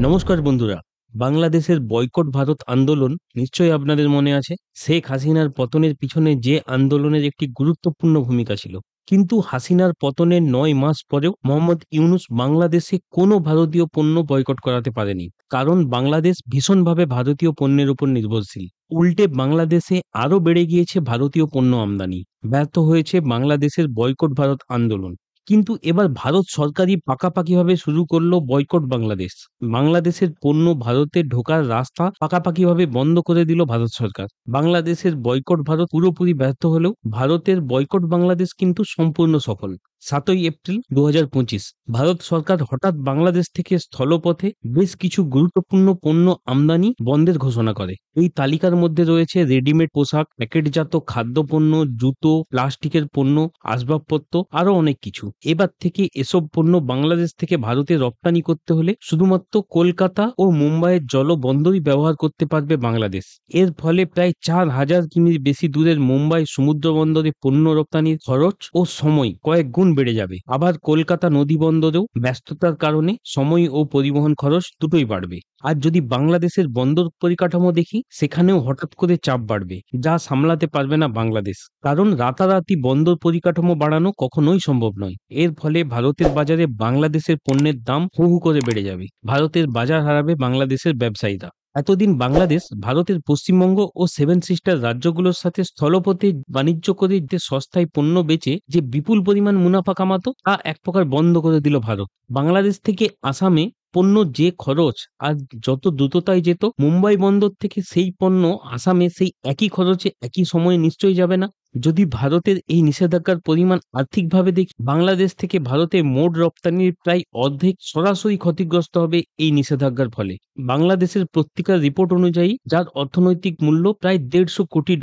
নমস্কার বন্ধুরা। বাংলাদেশের বয়কট ভারত আন্দোলন নিশ্চয়ই আপনাদের মনে আছে। শেখ হাসিনার পতনের পিছনে যে আন্দোলনের একটি গুরুত্বপূর্ণ ভূমিকা ছিল। কিন্তু হাসিনার পতনের ৯ মাস পরেও মোহাম্মদ ইউনূস বাংলাদেশে কোনো ভারতীয় পণ্য বয়কট করাতে পারেনি। কারণ বাংলাদেশ ভীষণভাবে ভারতীয় পণ্যের উপর নির্ভরশীল। উল্টে বাংলাদেশে আরও বেড়ে গিয়েছে ভারতীয় পণ্য আমদানি। ব্যর্থ হয়েছে বাংলাদেশের বয়কট ভারত আন্দোলন। কিন্তু এবার ভারত সরকারই পাকাপাকিভাবে শুরু করলো বয়কট বাংলাদেশ। বাংলাদেশের পণ্য ভারতে ঢোকার রাস্তা পাকাপাকিভাবে বন্ধ করে দিল ভারত সরকার। বাংলাদেশের বয়কট ভারত পুরোপুরি ব্যর্থ হলেও ভারতের বয়কট বাংলাদেশ কিন্তু সম্পূর্ণ সফল। ৭ই এপ্রিল ২০২৫ ভারত সরকার হঠাৎ বাংলাদেশ থেকে স্থলপথে বেশ কিছু গুরুত্বপূর্ণ পণ্য আমদানি বন্ধের ঘোষণা করে। এই তালিকার মধ্যে রয়েছে রেডিমেড পোশাক, প্যাকেটজাত খাদ্যপণ্য, জুতো, প্লাস্টিকের পণ্য, আসবাবপত্র আরো অনেক কিছু। এবার থেকে এসব পণ্য বাংলাদেশ থেকে ভারতে রপ্তানি করতে হলে শুধুমাত্র কলকাতা ও মুম্বাইয়ের জলবন্দরই ব্যবহার করতে পারবে বাংলাদেশ। এর ফলে প্রায় ৪,০০০ কিমির বেশি দূরের মুম্বাই সমুদ্র বন্দরে পণ্য রপ্তানির খরচ ও সময় কয়েক গুণ বেড়ে যাবে। আবার কলকাতা নদী বন্দরেও ব্যস্ততার কারণে সময় ও পরিবহন খরচ দুটোই বাড়বে। আর যদি বাংলাদেশের বন্দর পরিকাঠামো দেখি, সেখানেও হঠাৎ করে চাপ বাড়বে, যা সামলাতে পারবে না বাংলাদেশ। কারণ রাতারাতি বন্দর পরিকাঠামো বাড়ানো কখনোই সম্ভব নয়। এর ফলে ভারতের বাজারে বাংলাদেশের পণ্যের দাম হু হু করে বেড়ে যাবে। ভারতের বাজার হারাবে বাংলাদেশের ব্যবসায়ীরা। এতদিন বাংলাদেশ ভারতের পশ্চিমবঙ্গ ও সেভেন সিস্টার রাজ্যগুলোর সাথে স্থলপথে বাণিজ্য করে যে সস্তায় পণ্য বেচে যে বিপুল পরিমাণ মুনাফা কামাতো, তা এক প্রকার বন্ধ করে দিল ভারত। বাংলাদেশ থেকে আসামে পণ্য যে খরচ আর যত দ্রুততায় যেত, মুম্বাই বন্দর থেকে সেই পণ্য আসামে সেই একই খরচে একই সময়ে নিশ্চয়ই যাবে না। যদি ভারতের এই নিষেধাজ্ঞার পরিমাণ আর্থিকভাবে দেখি, বাংলাদেশ থেকে ভারতে মোট রপ্তানির প্রায় অর্ধেক সরাসরি ক্ষতিগ্রস্ত হবে এই নিষেধাজ্ঞার ফলে। বাংলাদেশের পত্রিকার রিপোর্ট অনুযায়ী যার অর্থনৈতিক মূল্য প্রায় $১৫০ কোটি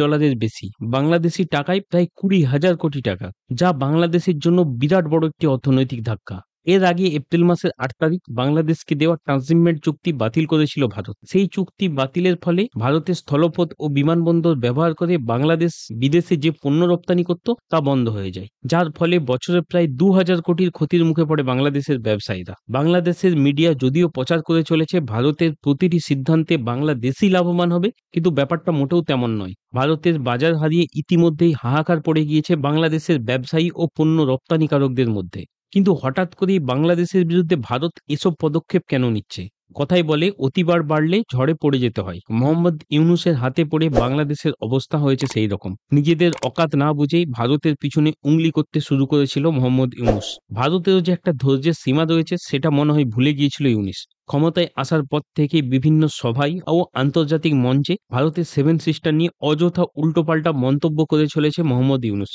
বেশি, বাংলাদেশি টাকায় প্রায় ২০,০০০ কোটি টাকা, যা বাংলাদেশের জন্য বিরাট বড় একটি অর্থনৈতিক ধাক্কা। এর আগে এপ্রিল মাসের ৮ তারিখ বাংলাদেশকে দেওয়া ট্রানজিটমেন্ট চুক্তি বাতিল করেছিল ভারত। সেই চুক্তি বাতিলের ফলে ভারতের স্থলপথ ও বিমানবন্দর ব্যবহার করে বাংলাদেশ বিদেশে যে পণ্য রপ্তানি করত, তা বন্ধ হয়ে যায়। যার ফলে বছরে প্রায় ২,০০০ কোটির ক্ষতির মুখে পড়ে বাংলাদেশের ব্যবসায়ীরা। বাংলাদেশের মিডিয়া যদিও প্রচার করে চলেছে ভারতের প্রতিটি সিদ্ধান্তে বাংলাদেশই লাভবান হবে, কিন্তু ব্যাপারটা মোটেও তেমন নয়। ভারতের বাজার হারিয়ে ইতিমধ্যেই হাহাকার পড়ে গিয়েছে বাংলাদেশের ব্যবসায়ী ও পণ্য রপ্তানিকারকদের মধ্যে। কিন্তু হঠাৎ করেই বাংলাদেশের বিরুদ্ধে ভারত এসব পদক্ষেপ কেন নিচ্ছে? কথায় বলে, অতিবার বাড়লে ঝড়ে পড়ে যেতে হয়। মোহাম্মদ ইউনূসের হাতে পড়ে বাংলাদেশের অবস্থা হয়েছে সেই রকম। নিজেদের অকাত না বুঝেই ভারতের পিছনে উংলি করতে শুরু করেছিল মোহাম্মদ ইউনূস। ভারতেরও যে একটা ধৈর্যের সীমা রয়েছে, সেটা মনে হয় ভুলে গিয়েছিল ইউনূস। ক্ষমতায় আসার পর থেকে বিভিন্ন সভায় ও আন্তর্জাতিক মঞ্চে ভারতের সেভেন সিস্টার নিয়ে অযথা উল্টোপাল্টা মন্তব্য করে চলেছে মোহাম্মদ ইউনূস।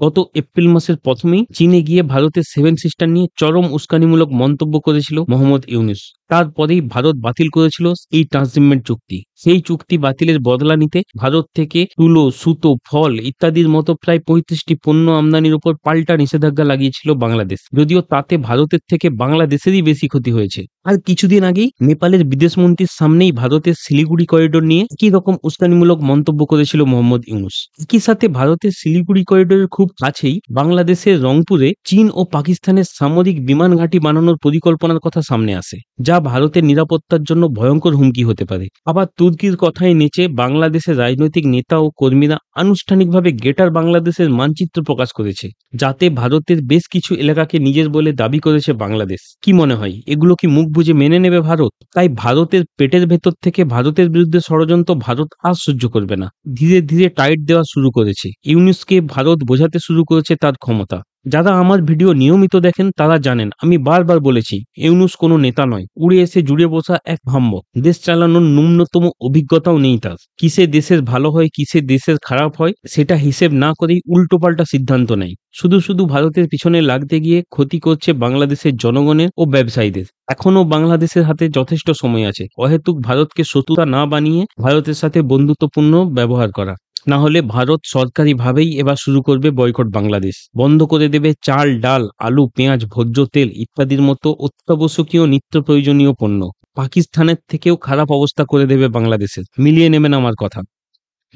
গত এপ্রিল মাসের প্রথমেই চীনে গিয়ে ভারতের সেভেন সিস্টার নিয়ে চরম উস্কানিমূলক মন্তব্য করেছিল মোহাম্মদ ইউনূস। তারপরেই ভারত বাতিল করেছিল এই ট্রানজিটমেন্ট চুক্তি। সেই চুক্তি বাতিলের বদলা নিতে ভারত থেকে তুলো, সুতো, ফল ইত্যাদির মতো প্রায় ৩৫টি পণ্য আমদানির উপর পাল্টা নিষেধাজ্ঞা লাগিয়েছিল বাংলাদেশ। যদিও তাতে ভারতের থেকে বাংলাদেশেরই বেশি ক্ষতি হয়েছে। আর কিছুদিন আগেই নেপালের বিদেশমন্ত্রীর সামনেই ভারতের শিলিগুড়ি করিডোর নিয়ে একই রকম উস্কানিমূলক মন্তব্য করেছিল মোহাম্মদ ইউনূস। একই সাথে ভারতের শিলিগুড়ি করিডোরের খুব কাছেই বাংলাদেশের রংপুরে চীন ও পাকিস্তানের সামরিক বিমান ঘাঁটি বানানোর পরিকল্পনার কথা সামনে আসে, যা ভারতের নিরাপত্তার জন্য ভয়ঙ্কর হুমকি হতে পারে। আবার তুর্কির কথায় নেচে বাংলাদেশের রাজনৈতিক নেতা ও কর্মীরা আনুষ্ঠানিকভাবে গ্রেটার বাংলাদেশের মানচিত্র প্রকাশ করেছে, যাতে ভারতের বেশ কিছু এলাকাকে নিজের বলে দাবি করেছে বাংলাদেশ। কি মনে হয়, এগুলো কি মুখ বুজে মেনে নেবে ভারত? তাই ভারতের পেটের ভেতর থেকে ভারতের বিরুদ্ধে ষড়যন্ত্র ভারত আর সহ্য করবে না। ধীরে ধীরে টাইট দেওয়া শুরু করেছে। ইউনূসকে ভারত বোঝাতে শুরু করেছে তার ক্ষমতা। যারা আমার ভিডিও নিয়মিত দেখেন তারা জানেন, আমি বারবার বলেছি, ইউনূস কোনো নেতা নয়, উড়ে এসে জুড়ে বসা এক ভাম্মক। দেশ চালানোর ন্যূনতম অভিজ্ঞতাও নেই তার। কিসে দেশের ভালো হয়, কিসে দেশের খারাপ হয়, সেটা হিসেব না করেই উল্টোপাল্টা সিদ্ধান্ত নেয়। শুধু শুধু ভারতের পিছনে লাগতে গিয়ে ক্ষতি করছে বাংলাদেশের জনগণের ও ব্যবসায়ীদের। এখনো বাংলাদেশের হাতে যথেষ্ট সময় আছে অহেতুক ভারতকে শত্রুতা না বানিয়ে ভারতের সাথে বন্ধুত্বপূর্ণ ব্যবহার করা। না হলে ভারত সরকারিভাবেই এবার শুরু করবে বয়কট বাংলাদেশ। বন্ধ করে দেবে চাল, ডাল, আলু, পেঁয়াজ, ভোজ্য তেল ইত্যাদির মতো অত্যাবশ্যকীয় নিত্য প্রয়োজনীয় পণ্য। পাকিস্তানের থেকেও খারাপ অবস্থা করে দেবে বাংলাদেশের। মিলিয়ে নেবেন আমার কথা।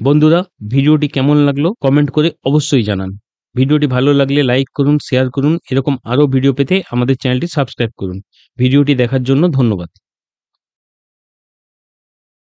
বন্ধুরা, ভিডিওটি কেমন লাগলো কমেন্ট করে অবশ্যই জানান। ভিডিওটি ভালো লাগলে লাইক করুন, শেয়ার করুন। এরকম আরো ভিডিও পেতে আমাদের চ্যানেলটি সাবস্ক্রাইব করুন। ভিডিওটি দেখার জন্য ধন্যবাদ।